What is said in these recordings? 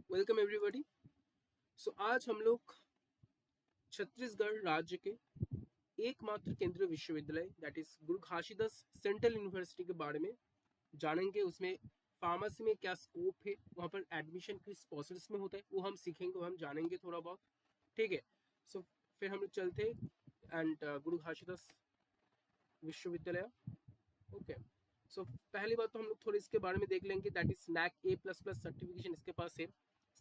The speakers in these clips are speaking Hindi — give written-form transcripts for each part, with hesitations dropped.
Welcome everybody. सो आज हम लोग छत्तीसगढ़ राज्य के एकमात्र केंद्रीय विश्वविद्यालय that is Guru Ghasidas central university के बारे में जानेंगे। उसमें फार्मेसी में क्या स्कोप है, वहाँ पर एडमिशन किस प्रोसेस में होता है, वो हम सीखेंगे, वो हम जानेंगे थोड़ा बहुत। ठीक है। सो फिर हम लोग चलते एंड गुरु घासीदास विश्वविद्यालय। ओके। सो पहली बात तो हम लोग थोड़ी इसके बारे में देख लेंगे। That is NAAC A++ certification इसके पास है।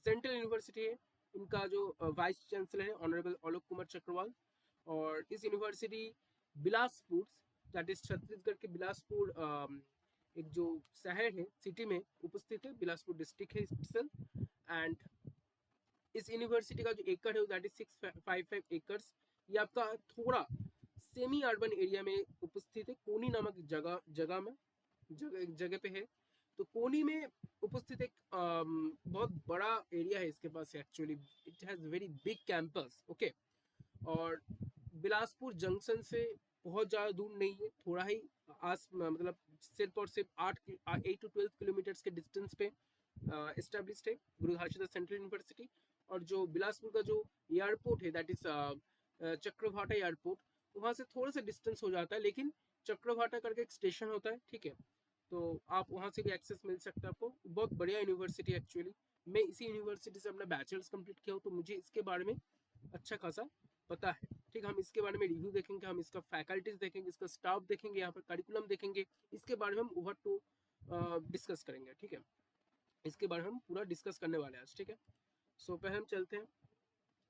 सेंट्रल यूनिवर्सिटी है। इनका जो वाइस चांसलर है ऑनरेबल आलोक कुमार चक्रवाल। और इस university Bilaspur, that is Chhattisgarh के बिलासपुर एक जो शहर है, सिटी में उपस्थित है। बिलासपुर डिस्ट्रिक्ट है इसमें। एंड इस यूनिवर्सिटी का जो एकड़ है दैट इज 655 एकर्स। ये आपका थोड़ा सेमी अर्बन एरिया में उपस्थित है, कोनी नामक जगह पे है। तो कोनी में उपस्थित एक बहुत बड़ा एरिया है इसके पास actually. It has very big campus. Okay. और बिलासपुर जंक्शन से बहुत ज़्यादा दूर नहीं है, थोड़ा ही मतलब सिर्फ और सिर्फ 8 to 12 किलोमीटर्स के डिस्टेंस पे एस्टेब्लिश्ड है गुरु घासीदास सेंट्रल यूनिवर्सिटी। और जो बिलासपुर का जो एयरपोर्ट है दैट इज चक्रभाटा एयरपोर्ट, वहाँ से थोड़ा सा डिस्टेंस हो जाता है, लेकिन चक्रभाटा करके एक स्टेशन होता है, ठीक है। तो आप वहाँ से भी एक्सेस मिल सकता है आपको। बहुत बढ़िया यूनिवर्सिटी एक्चुअली। मैं इसी यूनिवर्सिटी से अपना बैचलर्स कंप्लीट किया हूँ, तो मुझे इसके बारे में अच्छा खासा पता है। ठीक, हम इसके बारे में रिव्यू देखेंगे, हम इसका फैकल्टीज देखेंगे, इसका स्टाफ देखेंगे, यहाँ पर करिकुलम देखेंगे। इसके बारे में हम ओवर टू डिस्कस करेंगे, ठीक है। इसके बारे में हम पूरा डिस्कस करने वाले हैं आज, ठीक है। सो पहले हम चलते हैं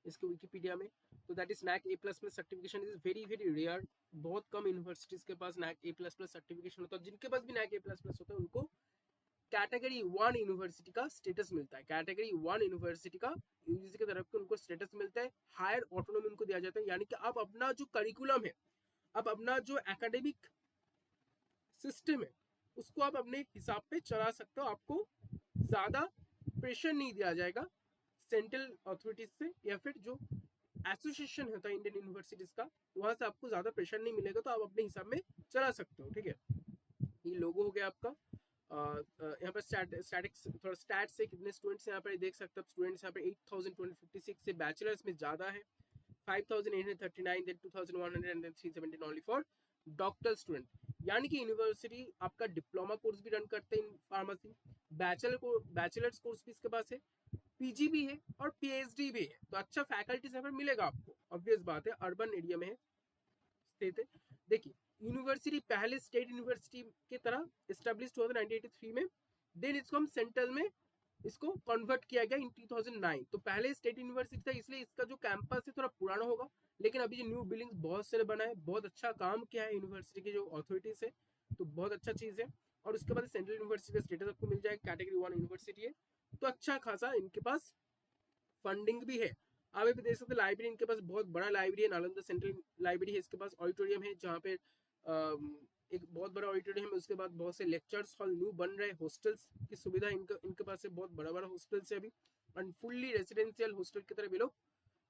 इसके विकिपीडिया में। तो that is NAAC A++ certification is very very rare. बहुत कम यूनिवर्सिटीज के पास नैक A++ सर्टिफिकेशन होता है। जिनके पास भी नैक A++ होता है उनको कैटेगरी 1 यूनिवर्सिटी का स्टेटस मिलता है। कैटेगरी 1 यूनिवर्सिटी का यूजीसी की तरफ से उनको स्टेटस मिलता है। हायर ऑटोनॉमी उनको दिया जाता है, यानी कि आप अपना जो करिकुलम है, आप अपना जो एकेडमिक सिस्टम है, उसको आप अपने हिसाब पे चला सकते हो। आपको ज्यादा प्रेशर नहीं दिया जाएगा सेंट्रल अथॉरिटीज से, या फिर जो एसोसिएशन होता है इंडियन यूनिवर्सिटीज का, वहां से आपको ज्यादा प्रेशर नहीं मिलेगा। तो आप अपने हिसाब में चला सकते हो, ठीक है। ये लोगो हो गया आपका। यहाँ पर स्टैटिक्स थोड़ा स्टैट्स से कितने स्टूडेंट्स यहाँ पर देख सकते हो। स्टूडेंट्स यहाँ पर 8256 से, बैचलर्स में ज्यादा है 5839, then 2100 and then 317 only for doctor student. यानी कि यूनिवर्सिटी आपका डिप्लोमा कोर्स भी रन करते हैं फार्मेसी, बैचलर्स कोर्स भी इसके पास है, पीजी भी है और पीएचडी भी है। तो अच्छा फैकल्टीज यहाँ पर मिलेगा आपको, ऑब्वियस बात है, अर्बन एरिया में है स्थित है। देखिए, यूनिवर्सिटी पहले स्टेट यूनिवर्सिटी की तरह एस्टेब्लिश हुआ था 1983 में। देन इसको हम सेंट्रल में इसको कन्वर्ट किया गया इन 2009। तो पहले स्टेट यूनिवर्सिटी था, इसलिए इसका जो कैंपस है थोड़ा पुराना होगा, लेकिन अभी जो न्यू बिल्डिंग्स बहुत सारे बना है, बहुत अच्छा काम किया है यूनिवर्सिटी की जो अथॉरिटीज है, तो बहुत अच्छा चीज है। और उसके बाद सेंट्रल यूनिवर्सिटी का स्टेटस आपको मिल जाएगा, कैटेगरी 1 यूनिवर्सिटी है। तो अच्छा खासा इनके पास फंडिंग भी है। आप भी देख सकते हैं लाइब्रेरी इनके पास बहुत बड़ा लाइब्रेरी है, नालंदा सेंट्रल लाइब्रेरी है। इसके पास ऑडिटोरियम है जहाँ पे एक बहुत बड़ा ऑडिटोरियम है। उसके बाद बहुत से लेक्चर्स हॉल न्यू बन रहे हैं। हॉस्टल्स की सुविधा इनके पास है, बहुत बड़ा बड़ा हॉस्टल्स है अभी। एंड फुल्ली रेजिडेंशियल हॉस्टल की तरफ ये लोग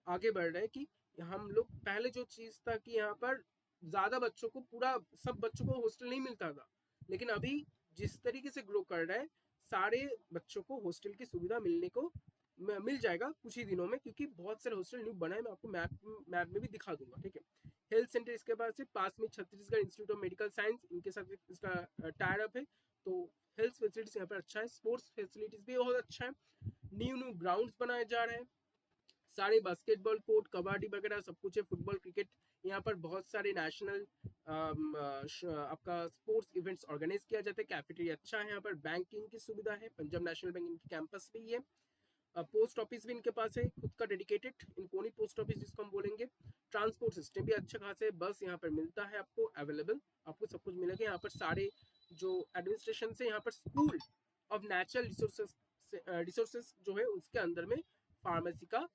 आगे बढ़ रहे हैं। कि हम लोग पहले जो चीज था कि यहाँ पर ज्यादा बच्चों को, पूरा सब बच्चों को हॉस्टल नहीं मिलता था, लेकिन अभी जिस तरीके से ग्रो कर रहा है, सारे बच्चों को हॉस्टल की सुविधा मिलने को मिल जाएगा कुछ ही दिनों में, क्योंकि बहुत सारे हॉस्टल न्यू बना है। मैं आपको मैप में भी दिखा दूंगा, ठीक है। हेल्थ सेंटर इसके पास है, पास में Chhattisgarh institute of medical science, इनके साथ इसका टायर अप है। तो हेल्थ फैसिलिटीज यहाँ पर अच्छा है, स्पोर्ट्स फैसिलिटीज भी बहुत अच्छा है। न्यू न्यू ग्राउंड्स बनाए जा रहे हैं, सारे बास्केटबॉल कोर्ट, कबड्डी वगैरह सब कुछ है, फुटबॉल, क्रिकेट। यहाँ पर बहुत सारे नेशनल आपका स्पोर्ट्स इवेंट्स ऑर्गेनाइज किया जाता है। कैफेटेरिया अच्छा है यहाँ पर, बैंकिंग की सुविधा है, पंजाब नेशनल बैंक इनकी कैंपस भी है। पोस्ट ऑफिस भी इनके पास है खुद का डेडिकेटेड, इनकोनी पोस्ट ऑफिस जिसको हम बोलेंगे। ट्रांसपोर्ट सिस्टम भी अच्छा खासा है, बस यहाँ पर मिलता है आपको अवेलेबल, आपको सब कुछ मिलेगा यहाँ पर। सारे जो एडमिनिस्ट्रेशन से यहाँ पर स्कूल ऑफ नेचुरल रिसोर्सेस जो है उसके अंदर में फार्मेसी का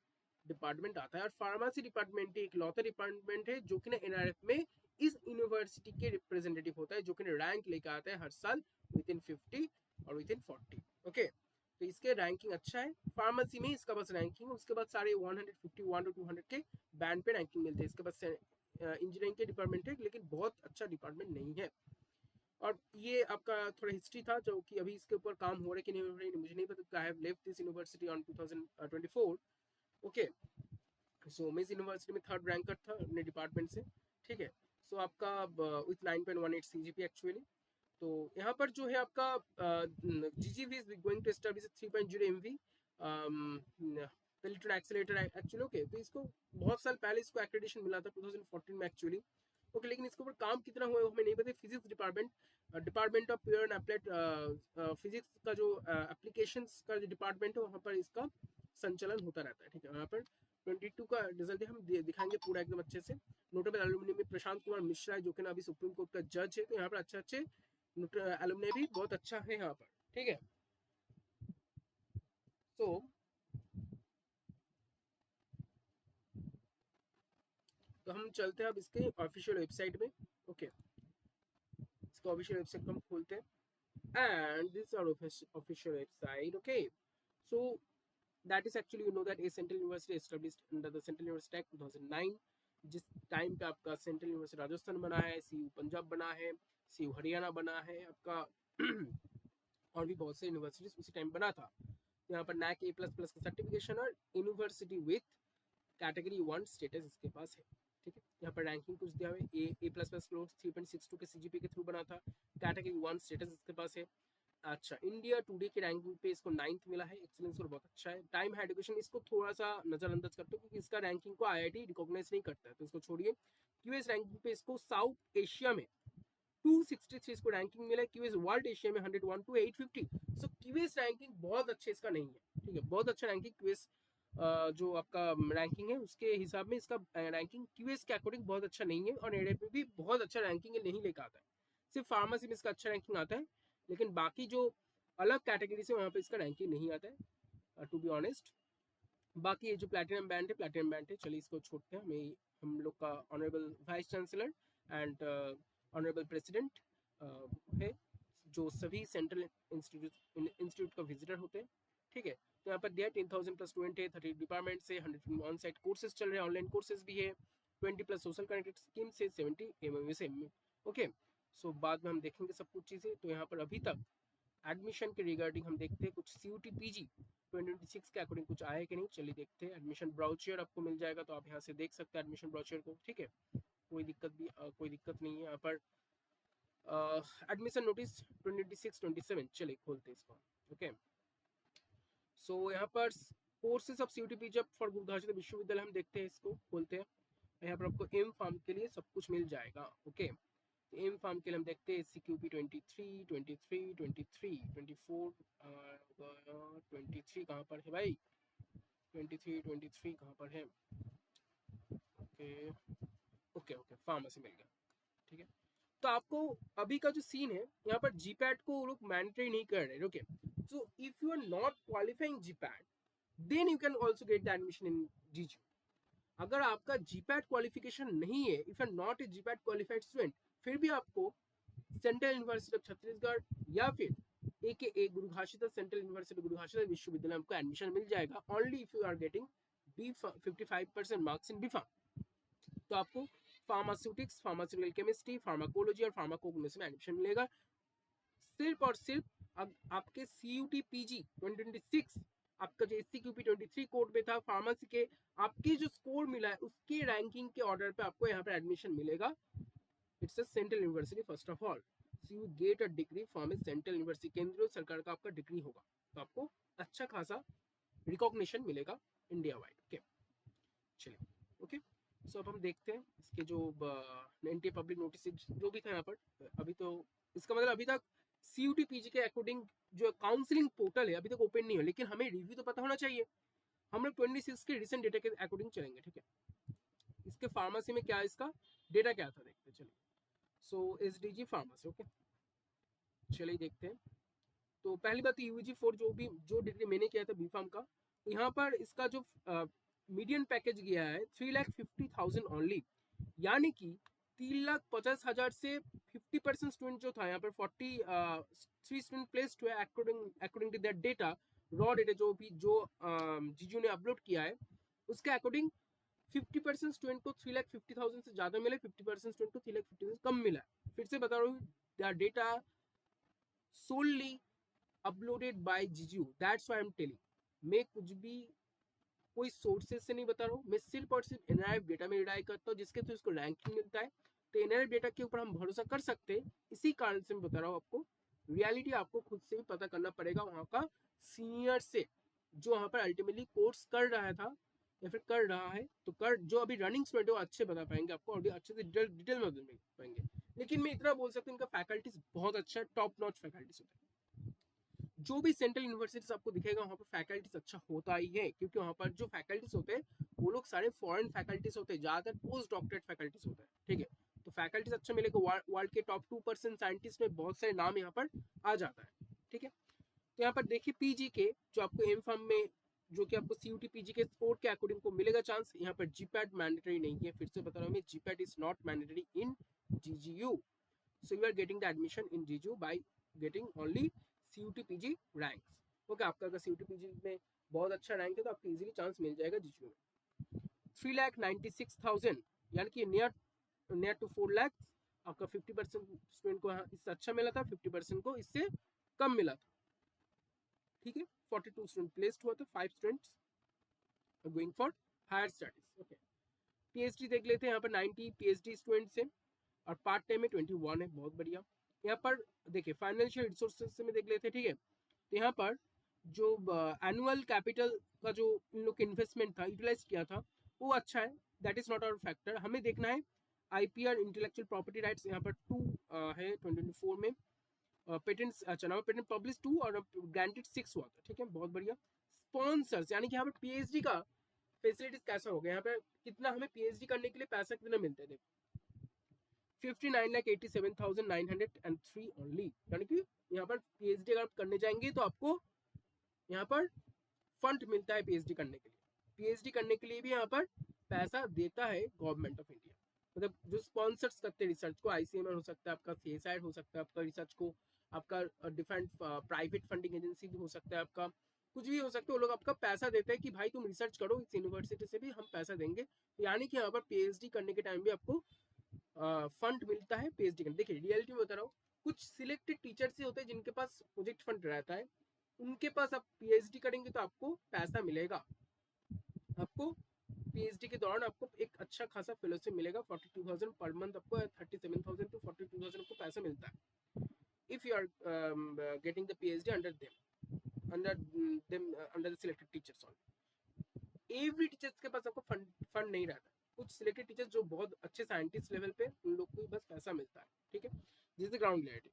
डिपार्टमेंट आता है। और फार्मेसी डिपार्टमेंट एक लौता डिपार्टमेंट है जो कि ना एनआरएफ में इस यूनिवर्सिटी के रिप्रेजेंटेटिव होता है, जो कि रैंक लेकर आता है हर साल विद इन 50 और विद इन 40। ओके। तो इसके रैंकिंग अच्छा है, फार्मेसी में इसका बस रैंकिंग। उसके बाद सारे 151 टू 200 के बैंड पे रैंकिंग मिलते हैं। इसके पास इंजीनियरिंग के डिपार्टमेंट है, लेकिन बहुत अच्छा डिपार्टमेंट नहीं है। और ये आपका थोड़ा हिस्ट्री था जो कि अभी इसके ऊपर काम हो रहा है कि नहीं हो रहा है मुझे नहीं पता। I have left this university on 2024। Okay, so miss university में थर्ड रैंकर था अपने डिपार्टमेंट से, ठीक है। सो आपका विथ 9.18 सीजीपी एक्चुअली। तो यहाँ पर जो है आपका GGV is going to establish 3.0 MV Pelletron accelerator actually. Okay, तो इसको बहुत साल पहले इसको एक्रेडिटेशन मिला था 2014 में एक्चुअली। ओके, लेकिन इसके ऊपर काम कितना हुआ है हमें नहीं पता। Physics department of pure and applied physics का जो एप्लीकेशंस का जो डिपार्टमेंट है वहाँ पर इसका संचालन होता रहता है, ठीक है। वहाँ पर 22 का रिजल्ट हम दिखाएंगे पूरा एकदम अच्छे से। नोटेबल एलुमनी में प्रशांत कुमार मिश्रा है जो कि ना अभी सुप्रीम कोर्ट का जज है। तो यहाँ पर अच्छे अच्छे एलुमनी भी बहुत अच्छा है यहाँ पर, ठीक है। तो हम चलते हैं अब इसके ऑफिशियल वेबसाइट में। ओके, इसका ऑफिशियल वेबसाइट को हम खोलते हैं and this is our official website. Okay, so that is actually you know that a central university established under the Central University Act 2009। जिस टाइम पे आपका सेंट्रल यूनिवर्सिटी राजस्थान बना है, सीयू पंजाब बना है, सीयू हरियाणा बना है आपका और भी बहुत से यूनिवर्सिटीज उसी टाइम बना था। यहाँ पर नैक A++ का सर्टिफिकेशन और यूनिवर्सिटी विथ कैटेगरी 1 स्टेटस इसके पास है, ठीक है। यहाँ पर रैंकिंग कुछ दिया हुआ है। A++ 3.62 के सीजीपी के थ्रू बना था, कैटेगरी 1 स्टेटस इसके पास है। अच्छा, इंडिया टुडे की रैंकिंग पे इसको 9th मिला है, एक्सीलेंस स्कोर बहुत अच्छा है। टाइम हाई एजुकेशन इसको थोड़ा सा नजरअंदाज करते हो क्योंकि इसका रैंकिंग को आईआईटी रिकॉग्नाइज नहीं करता है, तो इसको छोड़िए। क्यूएस रैंकिंग पे इसको साउथ एशिया में 263 इसको रैंकिंग मिला है, क्यूएस वर्ल्ड एशिया में 101 टू 850। सो क्यूएस रैंकिंग बहुत अच्छे इसका नहीं है, ठीक है। बहुत अच्छा रैंकिंग क्यूएस जो आपका रैंकिंग है उसके हिसाब में इसका रैंकिंग क्यूएस के अकॉर्डिंग बहुत अच्छा नहीं है, और एडे पे भी बहुत अच्छा रैंकिंग नहीं लेकर आता है। सिर्फ फार्मेसी में इसका अच्छा रैंकिंग आता है, लेकिन बाकी जो अलग कैटेगरी से वहाँ पे इसका रैंकिंग नहीं आता है टू बी ऑनेस्ट। बाकी ये जो प्लैटिनम बैंड है, प्लैटिनम बैंड है, चलिए इसको छोड़ते हैं। हमें हम लोग का honourable vice chancellor and honourable president है जो सभी सेंट्रल इंस्टीट्यूट का विजिटर होते हैं, ठीक है। तो यहाँ पर दिया 10,000+ स्टूडेंट है, 30 डिपार्टमेंट से, 100 ऑन साइट कोर्सेज चल रहे हैं, ऑनलाइन कोर्सेज भी है, 20+ सोशल कनेक्टेड स्कीम से, 70 एमएमए से। ओके, सो बाद में हम देखेंगे सब कुछ चीज़ें। तो यहाँ पर अभी तक एडमिशन के रिगार्डिंग हम देखते हैं कुछ CUT PG 2026 के अकॉर्डिंग कुछ आया कि नहीं, चलिए देखते हैं। एडमिशन ब्राउचर आपको मिल जाएगा, तो आप यहाँ से देख सकते हैं एडमिशन ब्राउचर को, ठीक है। कोई दिक्कत नहीं है यहाँ पर। एडमिशन नोटिस 2026-27, चलिए खोलते हैं इसको। ओके, सो यहाँ पर courses of CUT PG for Gurdaspur विश्वविद्यालय हम देखते हैं, इसको खोलते हैं। यहाँ पर आपको एम फार्म के लिए सब कुछ मिल जाएगा। ओके, एम फार्म के लिए हम देखते हैं CQP 23, 23, 23, 24, 23 कहाँ पर है भाई, 23 कहाँ पर है। ओके ओके ओके, फार्मेसी मिल गया, ठीक है। तो आपको अभी का जो सीन है यहाँ पर जीपैट को लोग मैंडेटरी नहीं कर रहे। Okay, so if you are not qualifying GPAT then you can also get the admission in GGU. अगर आपका जीपैट क्वालिफिकेशन नहीं है, if you are not a GPAT qualified student, फिर भी आपको सेंट्रल यूनिवर्सिटी ऑफ छत्तीसगढ़ या फिर AKA Guru Ghasidas central university Guru Ghasidas Vishwavidyalaya में आपको एडमिशन मिल जाएगा, only if you are getting B 55% marks in B pharm. तो आपको फार्मास्यूटिक्स, फार्मास्यूटिकल केमिस्ट्री, फार्माकोलॉजी और फार्माकोग्नोसी में एडमिशन मिलेगा। सिर्फ और सिर्फ अब आपके CUT PG 2026 आपका जो SCQP 23 कोड में था फार्मेसी के, आपके जो स्कोर मिला है उसके रैंकिंग के ऑर्डर पे आपको यहाँ पे एडमिशन मिलेगा। It's a central university first of all, so you get a degree from A central university, केंद्रीय सरकार का आपका डिग्री होगा, तो आपको अच्छा खासा रिकॉग्निशन मिलेगा इंडिया वाइड। ओके, चलिए। ओके, सो अब हम देखते हैं इसके जो एनटीए पब्लिक नोटिस जो भी था यहाँ पर। अभी तो इसका मतलब अभी तक CUT PG के अकॉर्डिंग जो काउंसलिंग पोर्टल है अभी तक ओपन नहीं हो, लेकिन हमें रिव्यू तो पता होना चाहिए। हम लोग 26 के रिसेंट डेटा के अकॉर्डिंग चलेंगे, ठीक है। इसके फार्मेसी में क्या इसका डेटा क्या था देखते हैं, चलिए। सो SDG फार्मेसी, ओके, चलिए देखते हैं। तो पहली बात UG4 जो डिग्री मैंने किया था B.Pharm का, तो यहाँ पर इसका जो मीडियन पैकेज गया है 3,50,000 ओनली, यानी कि 3,50,000 से 50% स्टूडेंट जो था यहाँ पर 43 स्टूडेंट प्लेस्ड हुआ according to that data, raw data जो जीजू ने अपलोड किया है उसके अकॉर्डिंग 50% स्टूडेंट को 3,50,000 से ज्यादा मिला, 50% स्टूडेंट को 3,50,000 कम मिला। फिर से बता रहा हूँ, the data solely uploaded by GGU. That's why I'm telling. मैं कुछ भी कोई सोर्सेज से नहीं बता रहा हूँ, मैं सिर्फ और सिर्फ एनआरएफ डेटा में रिलाई करता हूँ जिसके थ्रू इसको रैंकिंग मिलता है। तो एनआरएफ डेटा के ऊपर हम भरोसा कर सकते हैं, इसी कारण से मैं बता रहा हूँ आपको। रियलिटी आपको खुद से भी पता करना पड़ेगा वहाँ का सीनियर से, जो वहाँ पर अल्टीमेटली कोर्स कर रहा था या फिर कर रहा है। तो कर जो अभी रनिंग स्टूडेंट है वो अच्छे बता पाएंगे आपको, और अच्छे से डिटेल में बता पाएंगे। लेकिन मैं इतना बोल सकता हूँ इनका फैकल्टीज बहुत अच्छा, टॉप नॉच फैकल्टीज होता है। जो भी सेंट्रल यूनिवर्सिटीज आपको दिखेगा वहाँ पर फैकल्टीज अच्छा होता ही है, क्योंकि वहाँ पर जो फैकल्टीज होते हैं वो लोग सारे फॉरेन फैकल्टीज होते हैं, ज्यादातर पोस्ट डॉक्टरेट फैकल्टीज होता है। ठीक है, तो फैकल्टीज अच्छा मिलेगा। वर्ल्ड के टॉप 2% साइंटिस्ट में बहुत सारे नाम यहाँ पर आ जाता है। ठीक है, तो यहाँ पर देखिए पीजी के जो आपको एम फार्म में जो कि आपको सीयूटी पीजी के स्कोर के अकॉर्डिंग को मिलेगा चांस। यहाँ पर जीपैट मैंडेटरी नहीं है, फिर से बता रहा हूँ मैं, GPAT is not mandatory in GGU. So you are getting the admission in GGU by getting only CUT PG ranks. Okay, आपका अगर CUT PG में बहुत अच्छा रैंक है तो आपको इजीली चांस मिल जाएगा GGU में। 3,96,000 यानी कि नियर टू 4 लाख आपका 50% स्टूडेंट को इससे अच्छा मिला था, 50% को इससे कम मिला था। ठीक है, 42 स्टूडेंट प्लेस्ड हुआ था, 5 students going for higher studies. Okay, PhD देख लेते हैं। यहाँ पर 90 पीएचडी स्टूडेंट्स हैं और पार्ट टाइम में 21 है, बहुत बढ़िया। यहाँ पर देखिए फाइनेंशियल रिसोर्सेज से में देख लेते हैं। ठीक है, तो यहाँ पर जो एनुअल कैपिटल का जो इन लोग इन्वेस्टमेंट था, यूटिलाइज किया था, वो अच्छा है। That is not our factor. हमें देखना है आईपीआर इंटेलेक्चुअल प्रॉपर्टी राइट्स यहाँ पर 2 है 2024 में। पेटेंट्स अच्छा ना, पेटेंट पब्लिश 2 और ग्रांटेड 6 हुआ था। ठीक है, बहुत बढ़िया। स्पॉन्सर्स यानी कि यहाँ पर पीएचडी का फैसिलिटीज कैसा हो गया, यहाँ पे कितना हमें पीएचडी करने के लिए पैसा कितना मिलता है। 59,87,903 ओनली, यानी कि यहाँ पर पीएचडी अगर आप करने जाएंगे तो आपको यहाँ पर फंड मिलता है पीएचडी करने के लिए। पीएचडी करने के लिए भी यहाँ पर पैसा देता है गवर्नमेंट ऑफ इंडिया। मतलब जो स्पॉन्सर्स करते हैं रिसर्च को, आईसीएमआर हो सकता है आपका, सीएसआईआर हो सकता है आपका रिसर्च को, आपका डिफरेंट प्राइवेट फंडिंग एजेंसी भी हो सकता है आपका, कुछ भी हो सकता है। वो लोग आपका पैसा देते हैं कि भाई तुम रिसर्च करो, इस यूनिवर्सिटी से भी हम पैसा देंगे। यानी कि यहाँ पर पीएचडी करने के टाइम भी आपको फंड मिलता है पीएचडी करने। देखिए रियलिटी में बता रहा हूँ, कुछ सिलेक्टेड टीचर्स ही होते हैं जिनके पास प्रोजेक्ट फंड रहता है, उनके पास आप पीएचडी करेंगे तो आपको पैसा मिलेगा। आपको पीएचडी के दौरान आपको एक अच्छा खासा फेलोशिप मिलेगा। 42,000 पर मंथ आपको, 37,000 टू 42,000 आपको पैसा मिलता है if you are getting the PhD under the selected teachers. Every teachers के पास आपको फंड नहीं रहता। कुछ सिलेक्टेड टीचर्स जो बहुत अच्छे साइंटिस्ट लेवल पे, उन लोग को बस पैसा मिलता है। ठीक है, this is ground reality.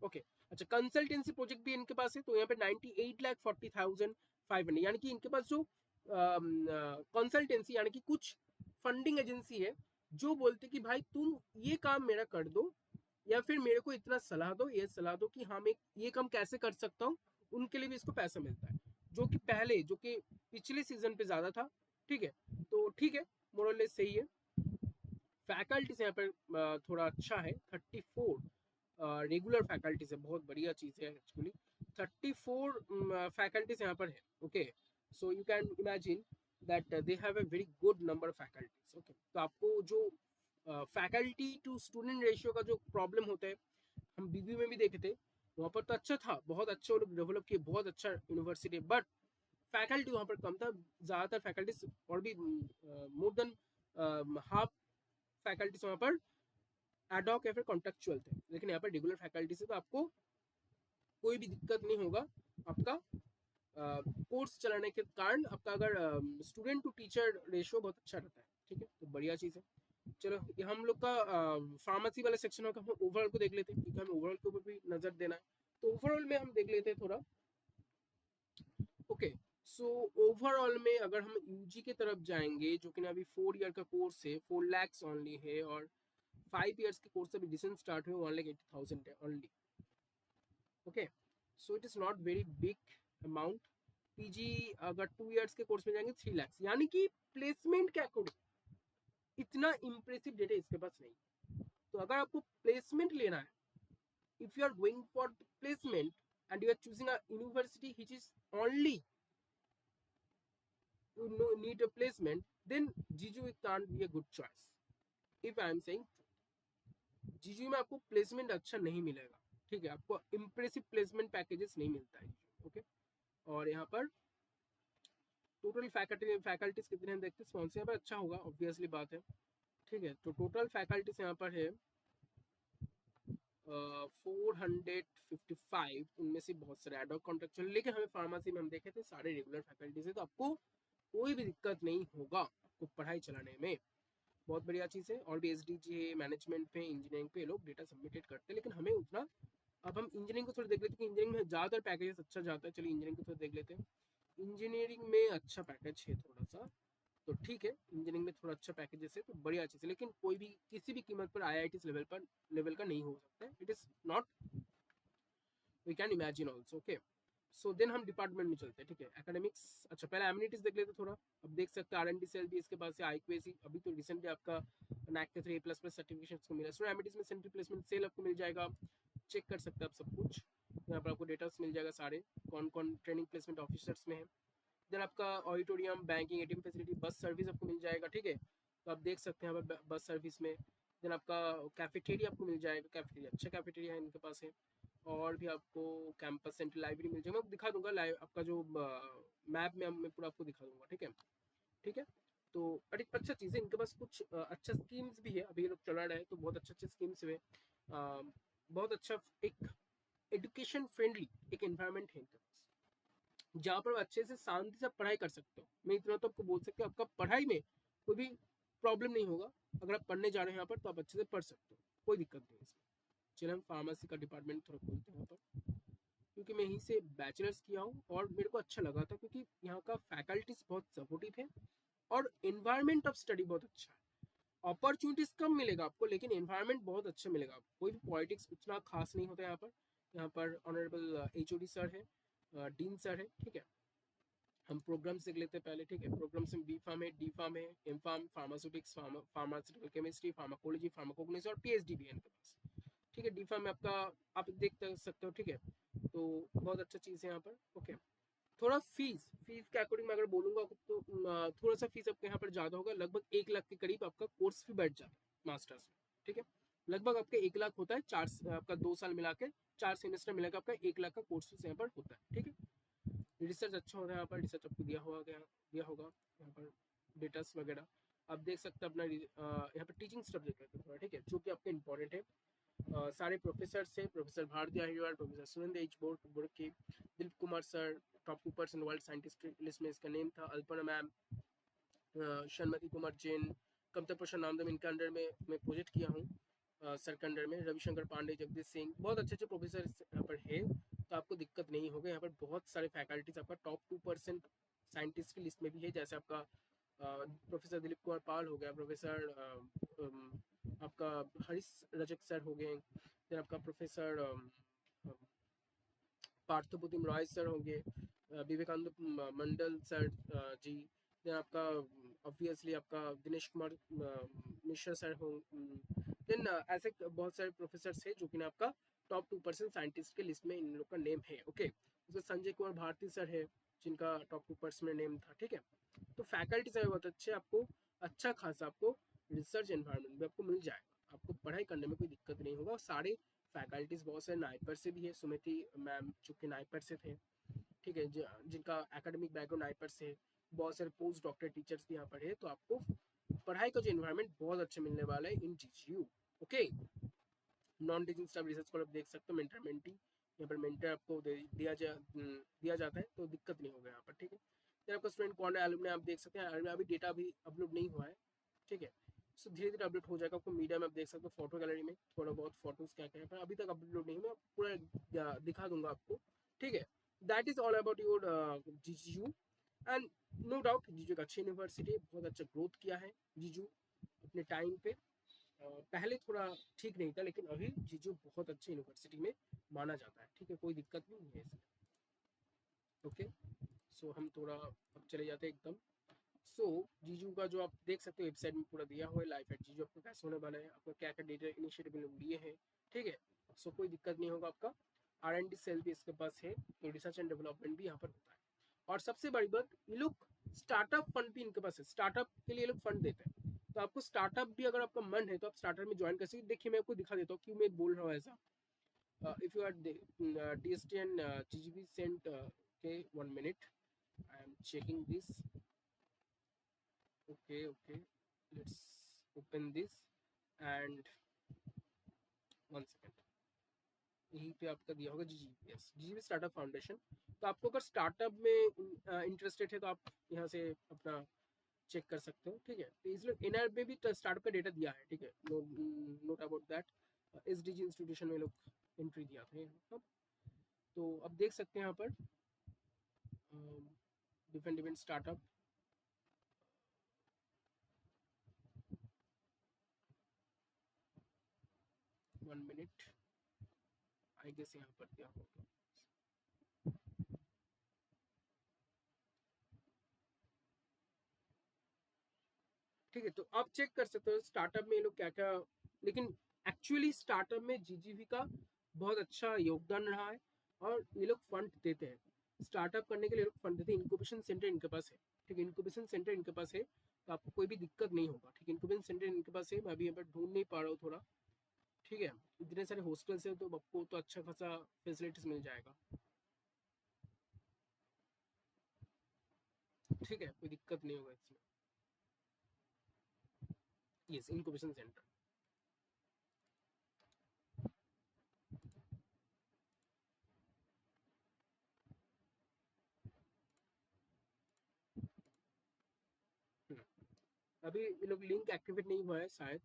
Okay, अच्छा कंसल्टेंसी प्रोजेक्ट भी इनके पास है। तो यहाँ पे 98,40,500 यानी कि इनके पास जो कंसल्टेंसी यानी कि कुछ फंडिंग एजेंसी है जो बोलते कि भाई तुम ये काम मेरा कर दो, या फिर मेरे को इतना सलाह दो, ये सलाह दो कि हाँ मैं ये काम कैसे कर सकता हूँ, उनके लिए भी इसको पैसा मिलता है। जो कि पहले, जो कि पिछले सीजन पे ज्यादा था। ठीक है, तो ठीक है, मोरलेस सही है। फैकल्टीज यहाँ पर थोड़ा अच्छा है, 34 रेगुलर फैकल्टीज है, बहुत बढ़िया चीज है एक्चुअली। 34 फैकल्टीज यहाँ पर है। Okay, so you can imagine that they have a very good number of faculties. Okay, तो आपको जो फैकल्टी टू स्टूडेंट रेशियो का जो प्रॉब्लम होता है, हम बीबी में भी देखे थे, वहाँ पर तो अच्छा था, बहुत अच्छे वो लोग डेवलप किए, बहुत अच्छा यूनिवर्सिटी, बट फैकल्टी वहाँ पर कम था। ज़्यादातर फैकल्टीज और भी मोर देन हाफ फैकल्टीज वहाँ पर एडॉक या फिर कॉन्ट्रेक्चुअल थे। लेकिन यहाँ पर रेगुलर फैकल्टी से तो आपको कोई भी दिक्कत नहीं होगा। आपका कोर्स चलाने के कारण आपका अगर स्टूडेंट टू टीचर रेशियो बहुत अच्छा रहता है। ठीक है, तो बढ़िया चीज़ है। चलो ये हम लोग का फार्मेसी वाला सेक्शन होगा, हम ओवरऑल को देख लेते हैं क्योंकि हमें ओवरऑल के ऊपर भी नजर देना है। तो ओवरऑल में हम देख लेते हैं थोड़ा। ओके, सो ओवरऑल में अगर हम यूजी की तरफ जाएंगे, जो कि ना अभी 4 ईयर का कोर्स है, 4 lakhs ओनली है, और 5 ईयर्स के कोर्स अभी डिसेंट स्टार्ट हुए 1,80,000 है only. Okay, so it is not very big amount. PG अगर 2 ईयर्स के कोर्स में जाएंगे 3 lakhs, यानी कि प्लेसमेंट के अकॉर्डिंग इतना इंप्रेसिव डेटा इसके पास नहीं। तो अगर आपको प्लेसमेंट लेना है, if you are going for placement and you are choosing a university which is only you need a placement, then GGU can't be a good choice if I am saying true. जीजू में आपको प्लेसमेंट अच्छा नहीं मिलेगा, ठीक है, आपको इम्प्रेसिव प्लेसमेंट पैकेजेस नहीं मिलता है, ओके। और यहाँ पर टोटल फैकल्टीज कितने हैं देखते हैं, स्पॉन्सर यहाँ पर अच्छा होगा, ऑब्वियसली बात है, ठीक है। तो टोटल फैकल्टीज यहाँ पर है 455, उनमें से बहुत सारे एडॉक कॉन्ट्रेक्चुअल, लेकिन हमें फार्मेसी में हम देखे थे सारे रेगुलर फैकल्टीज है, तो आपको कोई भी दिक्कत नहीं होगा आपको पढ़ाई चलाने में, बहुत बढ़िया चीज़ है। और भी एस डी जी मैनेजमेंट पे, इंजीनियरिंग पे लोग डेटा सबमिटेड करते हैं, लेकिन हमें उतना, अब हम इंजीनियरिंग को थोड़ा देख लेते हैं कि इंजीनियरिंग में ज़्यादातर पैकेजेस अच्छा जाता है, चलिए इंजीनियरिंग को थोड़ा देख लेते हैं। इंजीनियरिंग में अच्छा पैकेज है थोड़ा सा, तो ठीक है, इंजीनियरिंग में थोड़ा अच्छा पैकेजेस है तो बढ़िया चीज़ है, लेकिन कोई भी किसी भी कीमत पर IIT लेवल का नहीं हो सकता है, it is not, we can imagine also, okay. So then हम डिपार्टमेंट में चलते हैं, ठीक है। एकेडमिक्स, अच्छा पहले एमिनिटीज देख लेते थोड़ा। अब देख सकते हैं R&D सेल भी इसके पास है, IQAC अभी तो रिसेंटली आपका NAAC के 3A++ सर्टिफिकेशन को मिला। सो एमिनिटीज में सेंट्रल प्लेसमेंट सेल आपको मिल जाएगा, चेक कर सकते हैं आप सब कुछ, यहाँ पर आपको डेटा मिल जाएगा सारे, कौन कौन ट्रेनिंग प्लेसमेंट ऑफिसर्स में है। देन आपका auditorium, banking, ATM facility, bus service आपको मिल जाएगा, ठीक है। तो आप देख सकते हैं यहाँ पर बस सर्विस में। देन आपका कैफेटेरिया आपको मिल जाएगा, कैफेटेरिया अच्छा कैफेटेरिया है इनके पास है। और भी आपको कैंपस सेंट्रल लाइब्रेरी मिल जाएगा, मैं दिखा दूंगा लाइव आपका जो मैप में मैं पूरा आपको दिखा दूंगा, ठीक है, ठीक है। तो अरे अच्छा चीज़ है इनके पास, कुछ अच्छा स्कीम्स भी है, अभी ये लोग चला रहे हैं तो बहुत अच्छे अच्छे स्कीम्स है, बहुत अच्छा एक एजुकेशन फ्रेंडली एक एनवायरनमेंट है इनके पास, जहाँ पर अच्छे से शांति से पढ़ाई कर सकते हो। मैं इतना तो आपको बोल सकता हूँ, आपका पढ़ाई में कोई भी प्रॉब्लम नहीं होगा, अगर आप पढ़ने जा रहे हैं यहाँ पर तो आप अच्छे से पढ़ सकते हो, कोई दिक्कत नहीं है इसमें। चलिए हम फार्मेसी का डिपार्टमेंट थोड़ा खोलते हैं यहाँ पर, क्योंकि मैं यहीं से बैचलर्स किया हूँ और मेरे को अच्छा लगा था, क्योंकि यहाँ का फैकल्टीज बहुत सपोर्टिव है और इन्वायरमेंट ऑफ स्टडी बहुत अच्छा है। अपॉर्चुनिटीज कम मिलेगा आपको, लेकिन एनवायरनमेंट बहुत अच्छा मिलेगा आपको, कोई भी पॉलिटिक्स उतना खास नहीं होता यहाँ पर। यहाँ पर ऑनरेबल HOD सर है, डीन सर है, ठीक है। हम प्रोग्राम्स देख लेते हैं पहले, ठीक है। प्रोग्राम्स में B.Pharm है, D.Pharm है, M.Pharm, pharmaceutics, pharmaceutical chemistry, pharmacology, pharmacognosy और PhD भी है इनके पास, ठीक है। D.Pharm में आपका आप देख सकते हो, ठीक है। तो बहुत अच्छा चीज़ है यहाँ पर, ओके। थोड़ा फीस फीस के अकॉर्डिंग मैं अगर बोलूंगा तो थोड़ा सा फीस आपके यहाँ पर ज़्यादा होगा, लगभग 1 लाख के करीब आपका कोर्स फी बैठ जाता है मास्टर्स में, ठीक है। लगभग आपका 1 लाख होता है, आपका 2 साल मिला के 4 सेमेस्टर मिलाकर आपका 1 लाख का कोर्स फीस यहाँ पर होता है, ठीक है। रिसर्च अच्छा हो रहा है यहाँ पर, रिसर्च आपको दिया होगा यहाँ पर डेटास वगैरह आप देख सकते हैं अपना। यहाँ पर टीचिंग स्टाफ देख लेते हैं थोड़ा, ठीक है, जो कि आपका इंपॉर्टेंट है। सारे प्रोफेसर से, professor Bharti Ahirwar, professor Surendra H. Borke, Dilip Kumar sir, top 2% world scientist list में इसका नेम था, अल्पना मैम, शर्मती कुमार जैन, कमतर प्रसाद नामदम, इनके अंडर में मैं प्रोजेक्ट किया हूँ सर के अंडर में, रविशंकर पांडे, जगदीश सिंह, बहुत अच्छे अच्छे प्रोफेसर यहाँ पर है, तो आपको दिक्कत नहीं होगा। यहाँ पर बहुत सारे फैकल्टीज आपका टॉप 2% साइंटिस्ट की लिस्ट में भी है, जैसे आपका प्रोफेसर दिलीप कुमार पाल हो गया, प्रोफेसर आपका हरीश रजक सर हो गए, फिर आपका प्रोफेसर पार्थप्रतिम रॉय सर होंगे, विवेकानंद मंडल सर जी, देन आपका ऑब्वियसली आपका दिनेश कुमार मिश्रा सर हो, देन ऐसे बहुत सारे प्रोफेसर है जो कि ना आपका टॉप 2% साइंटिस्ट के लिस्ट में इन लोग का नेम है, ओके। उसमें संजय कुमार भारती सर है जिनका टॉप 2% में नेम था, ठीक है। तो फैकल्टी सर बहुत अच्छे, आपको अच्छा खासा आपको रिसर्च एनवायरनमेंट भी आपको मिल जाएगा, आपको पढ़ाई करने में कोई दिक्कत नहीं होगा। सारे फैकल्टीज बहुत सारे नाइपर से भी है, सुमिति मैम जो कि नाइपर से थे, ठीक है, जिनका एकेडमिक बैकग्राउंड नाइपर से है, बहुत सारे पोस्ट डॉक्टर टीचर्स भी यहाँ पर है, तो आपको पढ़ाई का जो एनवायरनमेंट बहुत अच्छा मिलने वाला है इन GGU, okay. Non teaching staff research को आप देख सकते हो, मेंटर मेंटी, यहाँ पर मेंटर आपको दिया जाता है, तो दिक्कत नहीं होगा यहाँ पर, ठीक है। फिर आपका स्टूडेंट कौन है, एलुमनी आप देख सकते हैं, अभी डेटा अभी अपलोड नहीं हुआ है, ठीक है। सो धीरे धीरे अपडेट हो जाएगा, आपको मीडिया में आप देख सकते हो, फोटो गैलरी में थोड़ा बहुत फोटोज क्या क्या है, पर अभी तक अपलोड नहीं, मैं पूरा दिखा दूंगा आपको, ठीक है। That is all about your GGU, and no doubt GGU एक अच्छी यूनिवर्सिटी, बहुत अच्छा ग्रोथ किया है जीजू अपने टाइम पे। पहले थोड़ा ठीक नहीं था, लेकिन अभी जीजू बहुत अच्छी यूनिवर्सिटी में माना जाता है, ठीक है, कोई दिक्कत नहीं है इसमें, ओके। सो हम थोड़ा अब चले जाते हैं एकदम। सो जीजू का जो आप देख सकते हो वेबसाइट में पूरा दिया हुआ है, लाइफ एट जीजू आपको कैसे होने वाला है, आपका क्या क्या डेटा इनिशिएटिव लोग लिए हैं, ठीक है। सो कोई दिक्कत नहीं होगा आपका। R&D सेल भी इसके पास है, तो रिसर्च एंड डेवलपमेंट भी यहाँ पर होता है। और सबसे बड़ी बात, ये लोग स्टार्टअप फंड भी इनके पास है, स्टार्टअप के लिए लोग फंड देते हैं, तो आपको स्टार्टअप भी अगर आपका मन है तो आप स्टार्टअप में ज्वाइन कर सकते। देखिए मैं आपको दिखा देता हूँ क्यों मैं बोल रहा हूँ ऐसा। If you are DST and GGB sent, okay, 1 minute, I am checking this. Okay, let's open this and 1 second। यहीं पे आपका दिया होगा GGB स्टार्टअप फाउंडेशन। तो आपको अगर स्टार्टअप में इंटरेस्टेड है तो आप यहाँ से अपना चेक कर सकते हो, ठीक है। तो इसलिए एनआर में भी स्टार्टअप का डेटा दिया है, ठीक है, note about that. SDG institution में लोग एंट्री दिया था यहाँ। तो अब देख सकते हैं यहाँ पर different startup. One minute, I guess यहाँ पर क्या होगा। ठीक है, तो आप चेक कर सकते हो स्टार्टअप में ये लोग क्या क्या, लेकिन एक्चुअली स्टार्टअप में जीजीवी का बहुत अच्छा योगदान रहा है और ये लोग फंड देते हैं। स्टार्टअप करने के लिए लोग फंड देते हैं। इंक्यूबेशन सेंटर इनके पास है, ठीक है, इंक्यूबेशन सेंटर इनके पास है, तो आपको कोई भी दिक्कत नहीं होगा, ठीक है। इंक्यूबेशन सेंटर इनके पास है, मैं अभी यहाँ पर ढूंढ नहीं पा रहा हूँ थोड़ा, ठीक है। इतने सारे हॉस्टल्स है तो आपको तो अच्छा खासा फैसिलिटीज मिल जाएगा, ठीक है, कोई दिक्कत नहीं होगा इसमें। Yes, incubation centre. अभी ये लोग लिंक एक्टिवेट नहीं हुआ है शायद,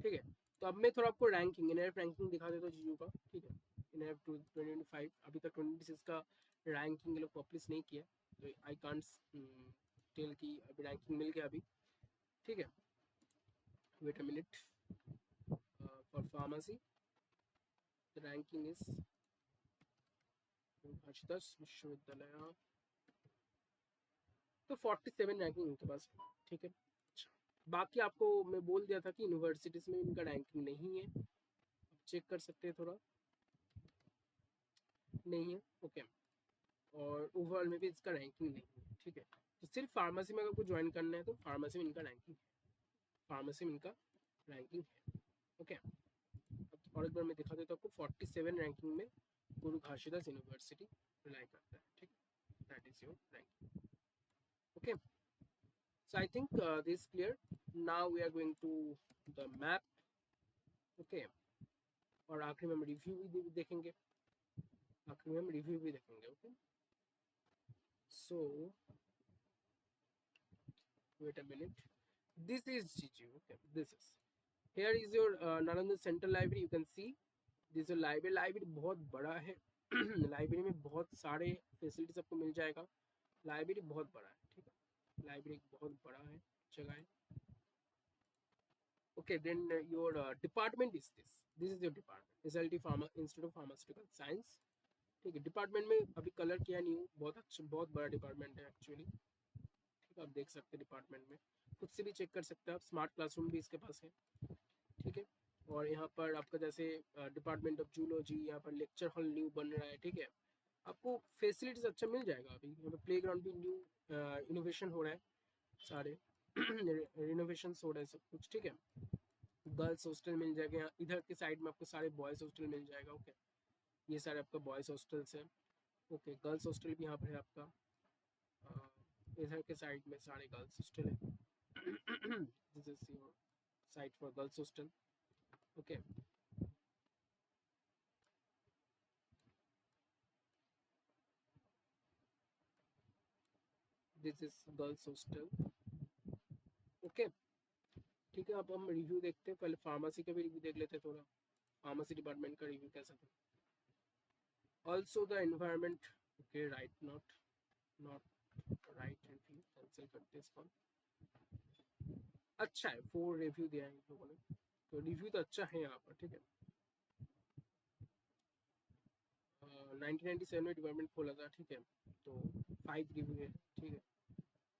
ठीक है। तो अब मैं थोड़ा आपको रैंकिंग, एनआईएफ रैंकिंग दिखा देता हूँ जीयू का, ठीक है। एनआईएफ 2025 अभी तक 26 का रैंकिंग ये लोग पब्लिश नहीं किया, तो आई कांट टेल कि अभी रैंकिंग मिल गया अभी, ठीक है। Wait a minute, for pharmacy the ranking is Ashutosh Vishwavidyalaya, तो 47 रैंकिंग इनके पास, ठीक है। अच्छा, बाकी आपको मैं बोल दिया था कि यूनिवर्सिटीज में इनका रैंकिंग नहीं है, आप चेक कर सकते हैं थोड़ा, नहीं है, ओके। और ओवरऑल में भी इसका रैंकिंग नहीं है, ठीक है। तो सिर्फ फार्मेसी में अगर आपको ज्वाइन करना है तो फार्मेसी में इनका रैंकिंग है, फार्मेसी में इनका रैंकिंग है, ओके। अब और एक बार मैं दिखा देता हूँ आपको। 47 रैंकिंग में गुरु घासीदास यूनिवर्सिटी रिलाई करता है, ठीक है। That is your ranking, okay. So I think this clear. Now we are going to the map, okay. और आखिरी में हम रिव्यू भी देखेंगे, आखिरी में हम रिव्यू भी देखेंगे, okay. So wait a minute, this is GG, okay, this is, here is your Nalanda Central Library, you can see this is library। Library बहुत बड़ा है लाइब्रेरी में बहुत सारे फैसिलिटीज आपको मिल जाएगा, लाइब्रेरी बहुत बड़ा है, ठीक है, लाइब्रेरी बहुत बड़ा है, जगह है, okay। then your department is this is your department, SLT Pharma, Institute of Pharmaceutical Science, ठीक है। डिपार्टमेंट में अभी कलर किया नहीं हूँ, बहुत अच्छा, बहुत बड़ा डिपार्टमेंट है एक्चुअली, ठीक है। आप देख सकते हैं डिपार्टमेंट में, खुद से भी चेक कर सकते हैं आप, स्मार्ट क्लासरूम भी इसके पास है, ठीक है। और यहाँ पर आपका जैसे डिपार्टमेंट ऑफ जूलॉजी, यहाँ पर लेक्चर हॉल न्यू बन रहा है, ठीक है। आपको फैसिलिटीज अच्छा मिल जाएगा। अभी यहाँ पर प्ले ग्राउंड भी न्यू इनोवेशन हो रहा है, सारे रिनोवेशन हो रहा है सब कुछ, ठीक है। गर्ल्स हॉस्टल मिल जाएगा यहाँ, इधर के साइड में आपको सारे बॉयज हॉस्टल मिल जाएगा, ओके। ये सारे आपका बॉयज हॉस्टल्स है, ओके। गर्ल्स हॉस्टल भी यहाँ पर है आपका, इधर के साइड में सारे गर्ल्स हॉस्टल है this is your site for girls hostel, okay. This is girls hostel, okay, ठीक है। अब हम रिव्यू देखते हैं, पहले फार्मेसी का भी रिव्यू देख लेते हैं थोड़ा, फार्मेसी डिपार्टमेंट का रिव्यू कैसा था। Also the environment, okay, right, not right review, cancel करते हैं इसको। अच्छा है, 4 रिव्यू दिया है इन लोगों ने, तो रिव्यू तो अच्छा है यहाँ पर, ठीक है। 1997 में डिपार्टमेंट खोला था, ठीक है, तो 5 रिव्यू है, ठीक है।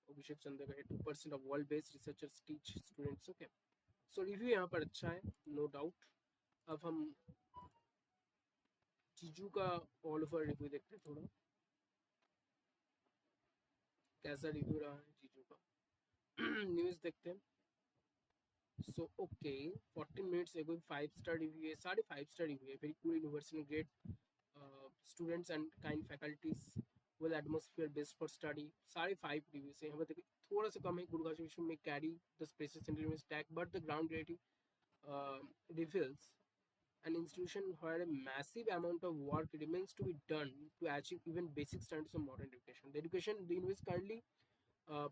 अभिषेक चंद्र का है, 2% of world based researchers teach students, okay. So review यहाँ पर अच्छा है, नो डाउट। अब हम जीजू का ऑल ओवर रिव्यू देखते हैं थोड़ा, कैसा रिव्यू रहा है जीजू का न्यूज़ देखते हैं। So okay, 14 minutes ago 5-star review है, साढ़े 5-star review है, very cool university, great students and kind faculties with atmosphere best for study, साढ़े 5 reviews है। यहाँ पर देखिए थोड़ा सा कम है, गुरुग्राम विश्व में carry the spaces central university tag, but the ground reality reveals an institution where a massive amount of work remains to be done to achieve even basic standards of modern education. The university currently uh,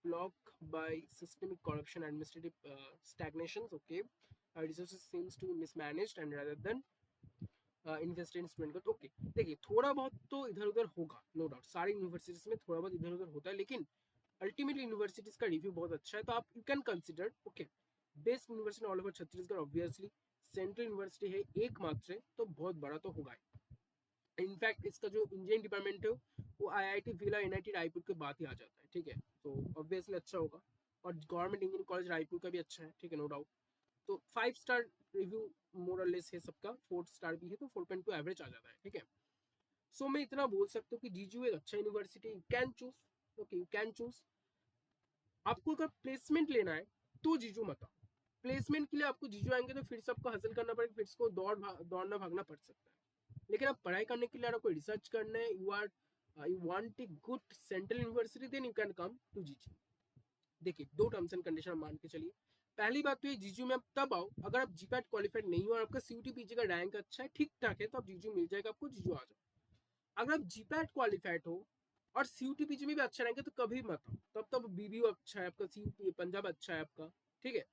blocked by systemic corruption, administrative stagnations. Okay, resources seems to be mismanaged and rather than invest in student का। तो ओके देखिए थोड़ा बहुत तो इधर उधर होगा, नो डाउट, सारी यूनिवर्सिटीज में थोड़ा बहुत इधर उधर होता है, लेकिन अल्टीमेटली यूनिवर्सिटीज का रिव्यू बहुत अच्छा है, तो आप you can consider okay best university all over Chhattisgarh. Obviously central university है एकमात्र है, तो बहुत बड़ा तो होगा। इनफैक्ट इसका जो इंजीनियरिंग डिपार्टमेंट है वो आईआईटी भिला एनआईटी रायपुर के बाद ही आ जाता है, ठीक है, तो ऑब्वियसली अच्छा होगा। और गवर्नमेंट इंजीनियरिंग कॉलेज रायपुर का भी अच्छा है, ठीक है, नो डाउट। तो 5-स्टार रिव्यू मोर और लेस है सबका, 4 स्टार भी है तो 4.2 एवरेज आ जाता है, ठीक है। सो मैं इतना बोल सकता हूँ कि जीजू एक अच्छा university, you can choose, okay you can choose. आपको अगर प्लेसमेंट लेना है तो जीजू मत आओ, प्लेसमेंट के लिए आपको जीजू आएंगे तो फिर से आपको हासिल करना पड़ेगा, फिर से दौड़ना भागना पड़ सकता है। लेकिन आप पढ़ाई करने के लिए आपको रिसर्च करना है, you want a good central university, then you can come to GGU. देखिए 2 टर्म्स एंड कंडीशन मान के चलिए। पहली बात तो ये जीजू में आप तब आओ अगर आप जीपैट क्वालिफाइड नहीं हो और आपका सीयूटी पीजी का रैंक अच्छा है, ठीक ठाक है, तो आप जीजू मिल जाएगा आपको, जीजू आ जाओ। अगर आप जीपैट क्वालिफाइड हो और सीयूटी पीजी में भी अच्छा रैंक है तो कभी मत आओ, तब तब बीबीयू अच्छा है आपका, सी पंजाब अच्छा है आपका, ठीक है,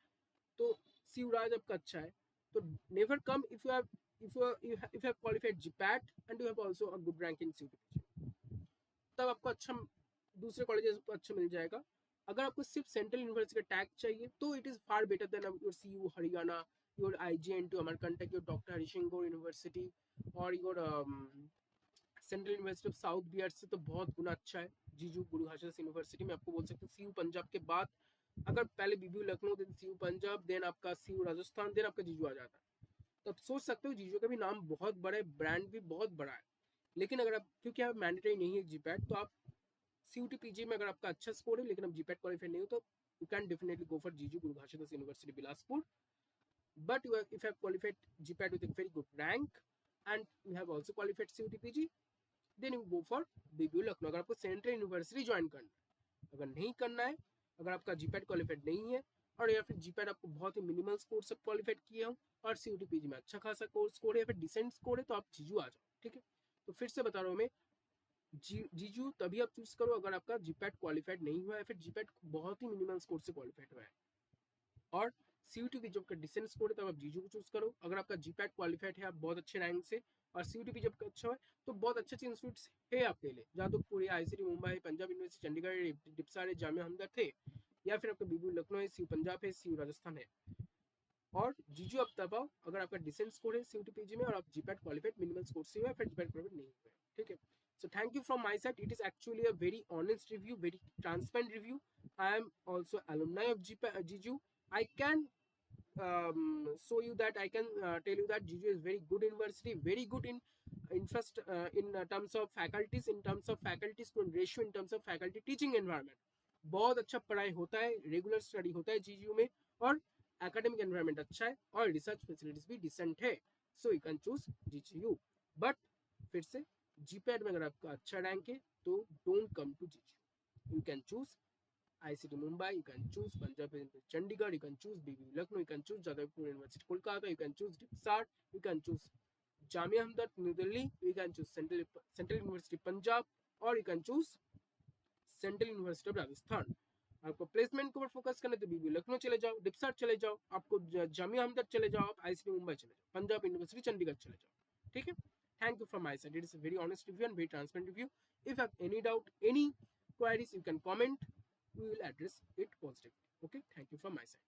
तो शिवराज आपका अच्छा है, तो never come if you have if you have qualified GPAT and you have also a good rank in CUTPG, तब आपको अच्छा दूसरे कॉलेजेस को अच्छा मिल जाएगा। अगर आपको सिर्फ सेंट्रल यूनिवर्सिटी का टैग चाहिए तो it is far better than your CU Haryana, your IGN to Amarkantak, your doctor Harishankar university और your central university of south Bihar से तो बहुत गुना अच्छा है जीजू गुरु घासीदास यूनिवर्सिटी में। आपको बोल सकते हैं सीयू पंजाब के बाद अगर पहले BBU Lucknow, then CU Punjab, then आपका सीयू राजस्थान, देन आपका जीजू आ जाता है। तो आप सोच सकते हो जीजू का भी नाम बहुत बड़ा है, ब्रांड भी बहुत बड़ा है। लेकिन अगर आप, क्योंकि आप मैंडेटरी नहीं है जीपैट, तो आप सीयूटी पीजी में अगर आपका अच्छा स्कोर है लेकिन आप जीपैट क्वालिफाइड नहीं हो तो you can definitely go for जीजू गुरु Ghasidas university Bilaspur. But if you have qualified GPAT with a very good rank and you have also qualified CUTPG, then you go for BBU Lucknow. अगर आपको सेंट्रल यूनिवर्सिटी ज्वाइन करना है, अगर नहीं करना है, अगर आपका जीपैट क्वालिफाइड नहीं है और या फिर जीपैट आपको बहुत ही मिनिमल स्कोर से क्वालिफाइड किए हो और सीयूटीपीजी में अच्छा खासा स्कोर है या फिर डिसेंट स्कोर है, तो आप जीजू आ जाओ, ठीक है। तो फिर से बता रहा हूँ मैं, जीजू तभी आप चूज करो अगर आपका जीपैट क्वालिफाइड नहीं हुआ है, फिर जीपैट बहुत ही मिनिमल स्कोर से क्वालिफाइड हुआ है और सीयूटी भी जब का डिसेंट स्कोर है तब आप जीजू को चूज करो। अगर आपका जीपैट क्वालिफाइड है आप बहुत अच्छे रैंक से और सीयूटी भी जब का अच्छा है तो बहुत अच्छे अच्छे इंस्टीट्यूट है आपके लिए, जहाँ तो पूरे आईसीटी मुंबई, पंजाब यूनिवर्सिटी चंडीगढ़, डिप्सा है, जामिया हमदर्द थे, या फिर आपका बीबीयू लखनऊ है, सीयू पंजाब है, सीयू राजस्थान है। और जीजू आप तब आओ अगर आपका डिसेंट स्कोर है सीयूटी पीजी में और आप जीपैट क्वालिफाइड मिनिमल स्कोर से हुआ, फिर जीपैट क्वालिफाइड नहीं हुआ, ठीक है। So thank you from my side. It is actually a very honest review, very transparent review. I am also alumni of GJU. I can show you that, I can tell you that GJU is very good university, very good in terms of faculties, in terms of faculty student ratio, in terms of faculty teaching environment. बहुत अच्छा पढ़ाई होता है, रेगुलर स्टडी होता है जीजीयू में और एकेडमिक एनवायरनमेंट अच्छा है और रिसर्च फैसिलिटीज भी डिसेंट है। So you can choose GGU. But फिर से जीपैट में अगर आपका अच्छा रैंक है तो don't come to GGU, you can choose ICT Mumbai, you can choose Punjab Chandigarh, you can choose BBU Lucknow, you can choose Jadavpur University Kolkata, you can choose DIPSAT, you can choose Jamia Hamdard New Delhi, you can choose Central University Punjab और you can choose Central University of Rajasthan। आपको प्लेसमेंट के ऊपर फोकस करना है तो बीबीयू लखनऊ चले जाओ, डिप्साट चले जाओ, आपको जामिया हमदर्द चले जाओ, आप ICT मुंबई चले जाओ, पंजाब यूनिवर्सिटी चंडीगढ़ चले जाओ, ठीक है। Thank you from my side. It is a very honest review and very transparent review. If you have any doubt, any queries, you can comment. We will address it positively. Okay, thank you from my side.